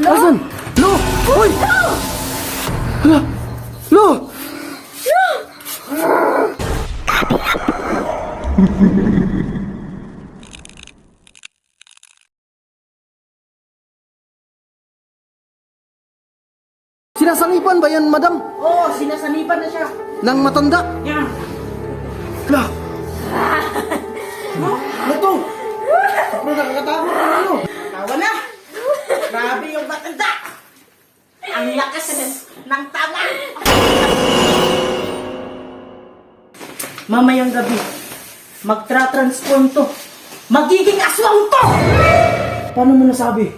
Asan? Lo! Uy! Hala! Lo! Sinasanipan ba yan, madam? Oo, sinasanipan na siya. Nang matanda? Yan. Hala! Ano to? Ano nakakatakot ka na, lo? Tawa na. Grabe yung matanda. Ang lakas ng tama. Mamayang gabi, magtra-transform to. Magiging aswang to! Paano mo nasabi?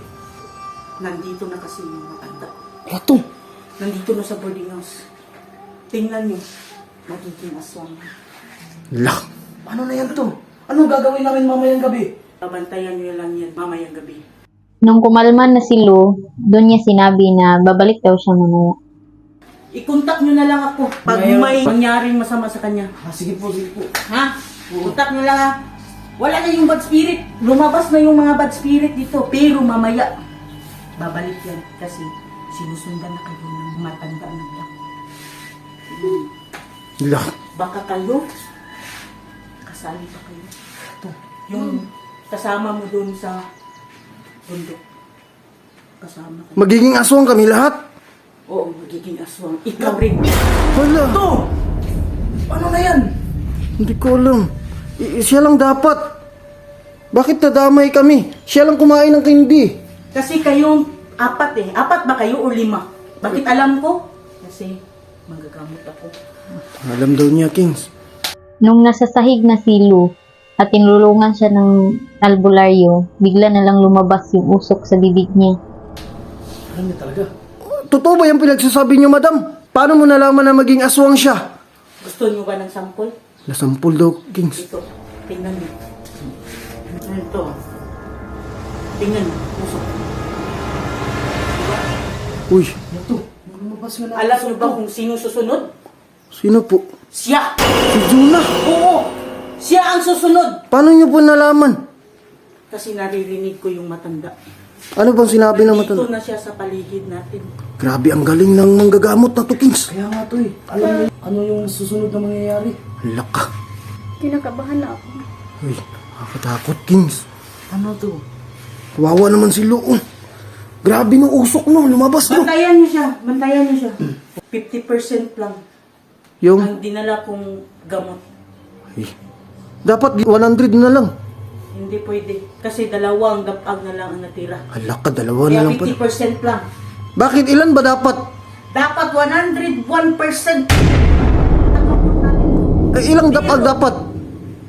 Nandito na kasi yung matanda. Ano to? Nandito na sa boarding house. Tingnan niyo, magiging aswang. Hala! Paano na yan to? Anong gagawin namin mamayang gabi? Babantayan niyo lang yan mamayang gabi. Nung kumalman na si Lu, doon niya sinabi na babalik daw siya mamaya. I-contact niyo na lang ako pag Ngayon, may mangyaring masama sa kanya. Sige po, sige po. Ha? Contact niyo lang ha. Wala na yung bad spirit. Lumabas na yung mga bad spirit dito. Pero mamaya, babalik yan. Kasi sinusundan na kayo ng matanda na black. Hala! Baka kayo, kasali pa kayo. Ito, yung kasama mo doon sa bundok. Kasama kayo. Magiging aswang kami lahat? Oo, magiging aswang. Ikaw rin. Hala! Ito! Ano na yan? Hindi ko alam. Siya lang dapat. Bakit nadamay kami? Siya lang kumain ng candy. Kasi kayong apat eh. Apat ba kayo o 5? Bakit alam ko? Kasi magagamot ako. Alam daw niya, Kings. Nung nasa sahig na si Lu at tinulungan siya ng albularyo, bigla na lang lumabas yung usok sa bibig niya. Alam niya talaga. Totoo ba yung pinagsasabi niyo, madam? Paano mo nalaman na maging aswang siya? Gusto nyo ba ng sampol? Nasampul daw, Kings. Ito. Tingnan nyo. Ito. Tingnan nyo. Usok. Uy. Ito. Lumabas nga na. Alam nyo ba kung sino susunod? Sino po? Siya! Si Juna. Oo! Siya ang susunod! Paano niyo po nalaman? Kasi naririnig ko yung matanda. Ano bang sinabi ng Dito matanda? na siya sa paligid natin. Grabe, ang galing ng manggagamot na to, Kings. Kaya nga to eh. Alam mo ano yung susunod na mangyayari? Laka. Kinakabahan na ako. Uy, nakakatakot, Kings. Ano to? Kawawa naman si Lu. Grabe no, usok no, lumabas no. Bantayan niyo siya. Bantayan niyo siya. 50% lang Yung, ang dinala kong gamot. ay, dapat 100 na lang. Hindi pwede. Kasi dalawang dapag na lang ang natira. Hala ka, dalawa Kaya na lang pala. 50% lang. Bakit ilan ba dapat? Dapat 101%. Ilang dapag dapat?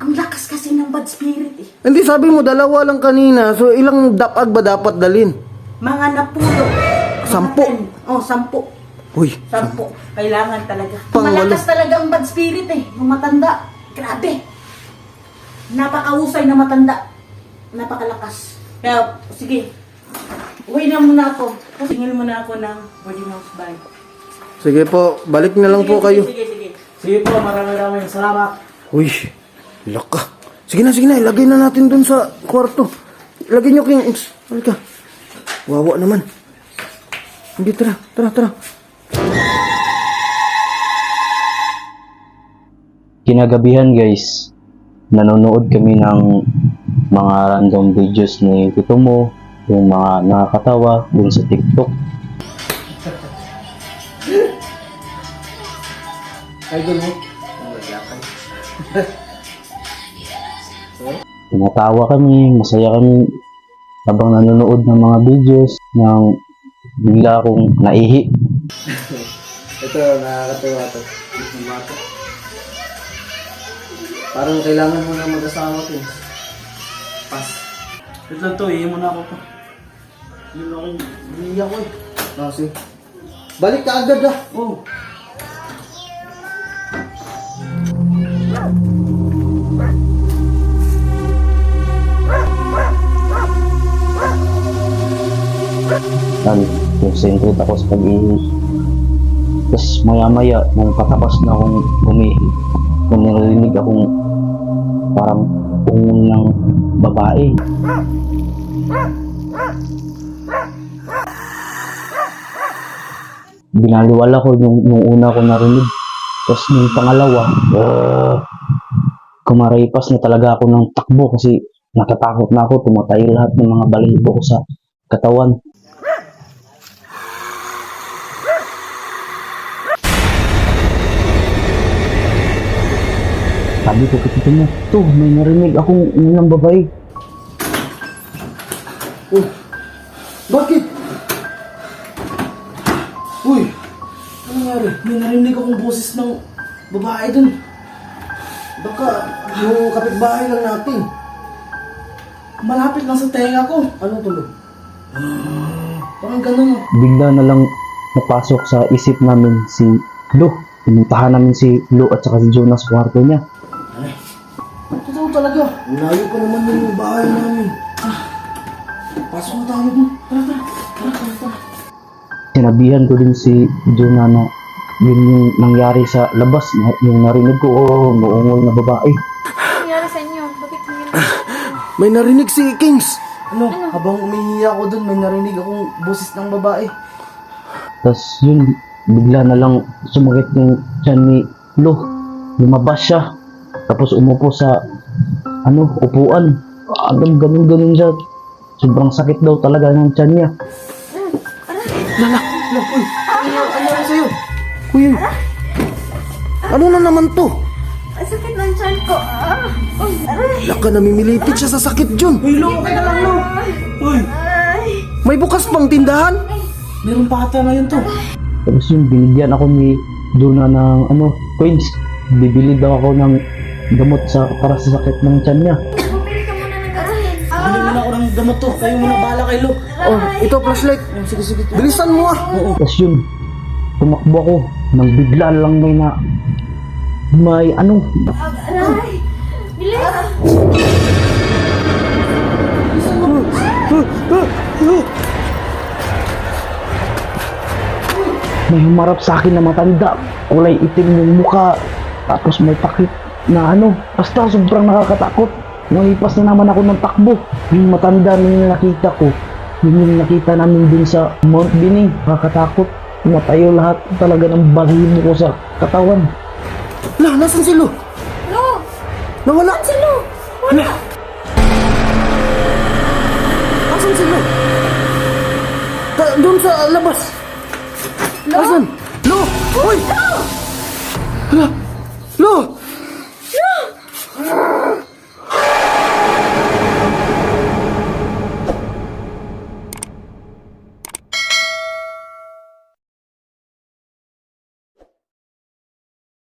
Ang lakas kasi ng bad spirit eh. Hindi, sabi mo dalawa lang kanina. So ilang dapag ba dapat dalin? Mga napulo. 10. Oh, 10. Uy, 10. Kailangan talaga. Pang-walo. Malakas talaga ang bad spirit eh. Yung matanda. Grabe. Napakahusay na matanda. Napakalakas. Kaya, sige. Uwi na muna ako. Tingin muna ako ng boarding house bag. sige po, balik na lang po kayo. Sige. Sige po, maraming salamat. Uy, laka. Sige na, ilagay na natin dun sa kwarto. Ilagay nyo, Kings. Halika. Wawa naman. Hindi, tara. Kinagabihan guys, nanonood kami ng mga random videos ni Tito Mo, yung mga nakakatawa dun sa TikTok. Idol mo? Tumatawa kami, masaya kami habang nanonood ng mga videos nang bigla akong naihi. Ito, nakakatawa to. Ang bata. Parang kailangan mo na mag-asawa to. Pas. Wait lang to, iihin mo na ako pa. Yun ako, biniya ko eh. Sige. Balik ka agad ah. Oh. Concentrate ako sa pag-ihi. Tapos maya-maya, nung patapos na akong umihi, nung narinig akong parang ungol ng babae. binaliwala ko nung una ko narinig. Tapos nung pangalawa, kumaripas na talaga ako ng takbo kasi natatakot na ako, tumatay lahat ng mga balahibo ko sa katawan. Sabi ko kay tito mo, to, may narinig akong ng babae. Oh, bakit? Uy, ano nangyari? May narinig akong boses ng babae dun. Baka yung kapitbahay lang natin. Malapit lang sa tenga ko. Ano tuloy? Parang ganun. Bigla na lang napasok sa isip namin si Lo. Pinuntahan namin si Lo at saka si Jonas sa kwarto niya. Totoo talaga. Ang layo pa naman yung bahay namin. Pasok na tayo dun. Tara. Sinabihan ko din si Jonah na yun yung nangyari sa labas. Yung narinig ko, muungol na babae. Ano nangyari sa inyo? Bakit hindi na? May narinig si Kings. Ano? Habang umihi ako dun, may narinig akong boses ng babae. Tapos yun, bigla na lang sumakit yung tiyan ni Lo. Lumabas siya. Tapos umupo sa upuan. Ganun siya. Sobrang sakit daw talaga ng tiyan niya. Ano sa'yo? Uy, ano na naman to? Ang sakit ng tiyan ko. Aray! Laka, namimilipit siya sa sakit dyan. Uy, Lo, okay ka lang, Lo. Uy, May bukas pang tindahan. meron pa ata ngayon to. Tapos yung binigyan ako ni Jonah ng coins. Bibili daw ako ng gamot para sa sakit ng tiyan niya. Bumili ka muna ng gasolin. Bili mo na ako ng gamot to. Kayo muna bahala kay Lo. Oh, ito flashlight. Sige. Bilisan mo ah. Tapos yun, tumakbo ako. Nang bigla lang may Aray! Bilis! may humarap sa akin na matanda. Kulay itim yung mukha. Tapos may takip na basta sobrang nakakatakot. Nangipas na naman ako ng takbo. Yung matanda na yung nakita ko, yun yung nakita namin din sa Mount Bining. Nakakatakot. Natayo lahat talaga ng balahibo ko sa katawan. Lah, nasan si Lo? Lo! Nawala. Si Lo! Wala! Asan si Lo? Doon sa labas. Asan? Lo! Uy! Lo!